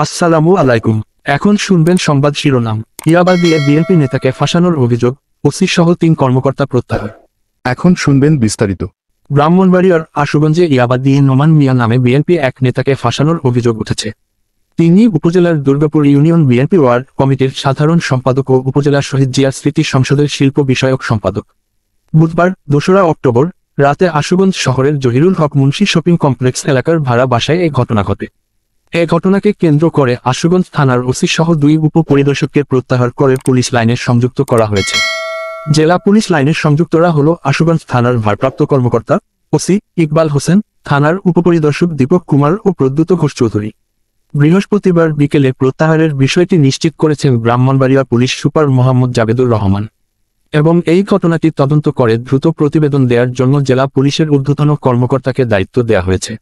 আসসালামু আলাইকুম। এখন শুনবেন সংবাদ শিরোনাম। ইয়াবা দিয়ে বিএনপি নেতাকে ফাঁসানোর অভিযোগ, ওসি সহ ৩ কর্মকর্তা প্রত্যাহার। এখন শুনবেন বিস্তারিত। ব্রাহ্মণবাড়িয়ার আশুগঞ্জে ইয়াবা দিয়ে নোমান মিয়া নামে বিএনপি এক নেতাকে ফাঁসানোর অভিযোগ উঠেছে। তিনি উপজেলার দুর্গাপুর ইউনিয়ন বিএনপি ওয়ার্ড কমিটির সাধারণ সম্পাদক ও উপজেলা শহীদ জিয়া স্মৃতি সংসদের শিল্প বিষয়ক সম্পাদক। বুধবার ২রা অক্টোবর রাতে আশুগঞ্জ শহরের জহিরুল হক মুন্সি শপিং কমপ্লেক্স এলাকার ভাড়া বাসায় এই ঘটনা ঘটে। এ ঘটনাকে কেন্দ্র করে আশুগঞ্জ থানার ওসি সহ ২ উপপরিদর্শককে প্রত্যাহার করে পুলিশ লাইনে সংযুক্ত করা হয়েছে। জেলা পুলিশ লাইনের সংযুক্তরা হল আশুগঞ্জ থানার ভারপ্রাপ্ত কর্মকর্তা ওসি ইকবাল হোসেন, থানার উপপরিদর্শক দীপক কুমার ও প্রদ্যুৎ ঘোষ চৌধুরী। বৃহস্পতিবার বিকেলে প্রত্যাহারের বিষয়টি নিশ্চিত করেছেন ব্রাহ্মণবাড়িয়া পুলিশ সুপার মোহাম্মদ জাবেদুর রহমান এবং এই ঘটনাটি তদন্ত করে দ্রুত প্রতিবেদন দেওয়ার জন্য জেলা পুলিশের ঊর্ধ্বতন কর্মকর্তাকে দায়িত্ব দেওয়া হয়েছে।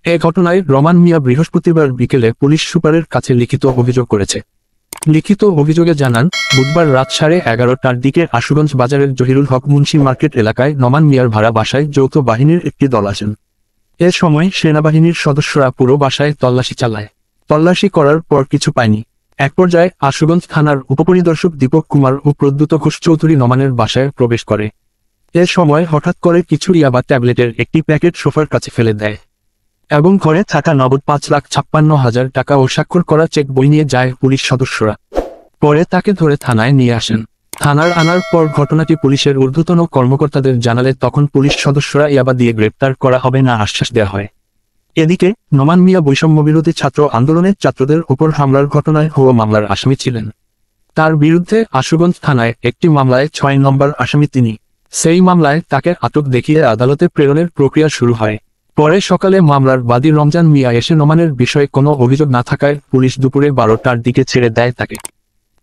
এ ঘটনায় রমান মিয়া বৃহস্পতিবার বিকেলে পুলিশ সুপারের কাছে লিখিত অভিযোগ করেছে। লিখিত অভিযোগে জানান, বুধবার রাত 11:30টার দিকে আশুগঞ্জ বাজারের জহিরুল হক মুন্সি মার্কেট এলাকায় নোমান মিয়ার ভাড়া বাসায় যৌথ বাহিনীর একটি দল আসেন। এ সময় সেনাবাহিনীর সদস্যরা পুরো বাসায় তল্লাশি চালায়। তল্লাশি করার পর কিছু পায়নি। এক পর্যায়ে আশুগঞ্জ থানার উপপরিদর্শক দীপক কুমার ও প্রদ্যুৎ ঘোষ চৌধুরী নোমানের বাসায় প্রবেশ করে। এ সময় হঠাৎ করে কিছু ইয়াবা ট্যাবলেটের একটি প্যাকেট সোফার কাছে ফেলে দেয় এবং ঘরে থাকা নগদ ৫,৫৬,০০০ টাকা ও স্বাক্ষর করা চেক বই নিয়ে যায় পুলিশ সদস্যরা। পরে তাকে ধরে থানায় নিয়ে আসেন। থানার আনার পর ঘটনাটি পুলিশের ঊর্ধ্বতন কর্মকর্তাদের জানালে তখন পুলিশ সদস্যরা ইয়াবা দিয়ে গ্রেপ্তার করা হবে না আশ্বাস দেওয়া হয়। এদিকে নোমান মিয়া বৈষম্যবিরোধী ছাত্র আন্দোলনের ছাত্রদের উপর হামলার ঘটনায় হওয়া মামলার আসামি ছিলেন। তার বিরুদ্ধে আশুগঞ্জ থানায় একটি মামলায় ৬ নম্বর আসামি তিনি। সেই মামলায় তাকে আটক দেখিয়ে আদালতে প্রেরণের প্রক্রিয়া শুরু হয়। পরে সকালে মামলার বাদী রমজান মিয়া এসে নোমানের বিষয়ে কোনো অভিযোগ না থাকায় পুলিশ দুপুরে ১২টার দিকে ছেড়ে দেয় তাকে।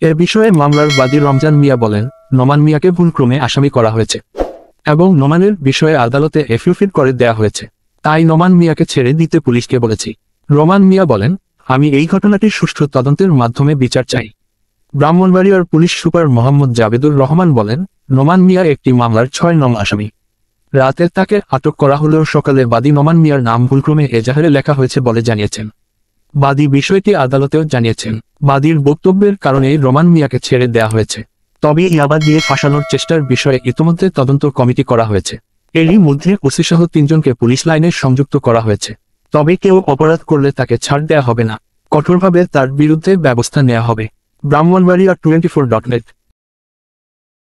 এ বিষয়ে মামলার বাদী রমজান মিয়া বলেন, নোমান মিয়াকে ভুলক্রমে আসামি করা হয়েছে এবং নোমানের বিষয়ে আদালতে এফিডেভিট করে দেয়া হয়েছে, তাই নোমান মিয়াকে ছেড়ে দিতে পুলিশকে বলেছি। রমান মিয়া বলেন, আমি এই ঘটনাটির সুষ্ঠু তদন্তের মাধ্যমে বিচার চাই। ব্রাহ্মণবাড়িয়ার পুলিশ সুপার মোহাম্মদ জাবেদুর রহমান বলেন, নোমান মিয়া একটি মামলার ৬ নং আসামি। রাতে তাকে আটক করা হলেও সকালে বাদী নোমান মিয়ার নাম ভুলক্রমে এজাহারে লেখা হয়েছে বলে জানিয়েছেন। বাদী বিষয়টি আদালতেও জানিয়েছেন। বাদীর বক্তব্যের কারণেই রমান মিয়াকে ছেড়ে দেয়া হয়েছে। তবে ইয়াবা দিয়ে ফাঁসানোর চেষ্টার বিষয়ে ইতোমধ্যে তদন্ত কমিটি করা হয়েছে। এরই মধ্যে ওসি সহ ৩ জনকে পুলিশ লাইনে সংযুক্ত করা হয়েছে। তবে কেউ অপরাধ করলে তাকে ছাড় দেয়া হবে না, কঠোরভাবে তার বিরুদ্ধে ব্যবস্থা নেওয়া হবে। ব্রাহ্মণবাড়িয়া 24.net।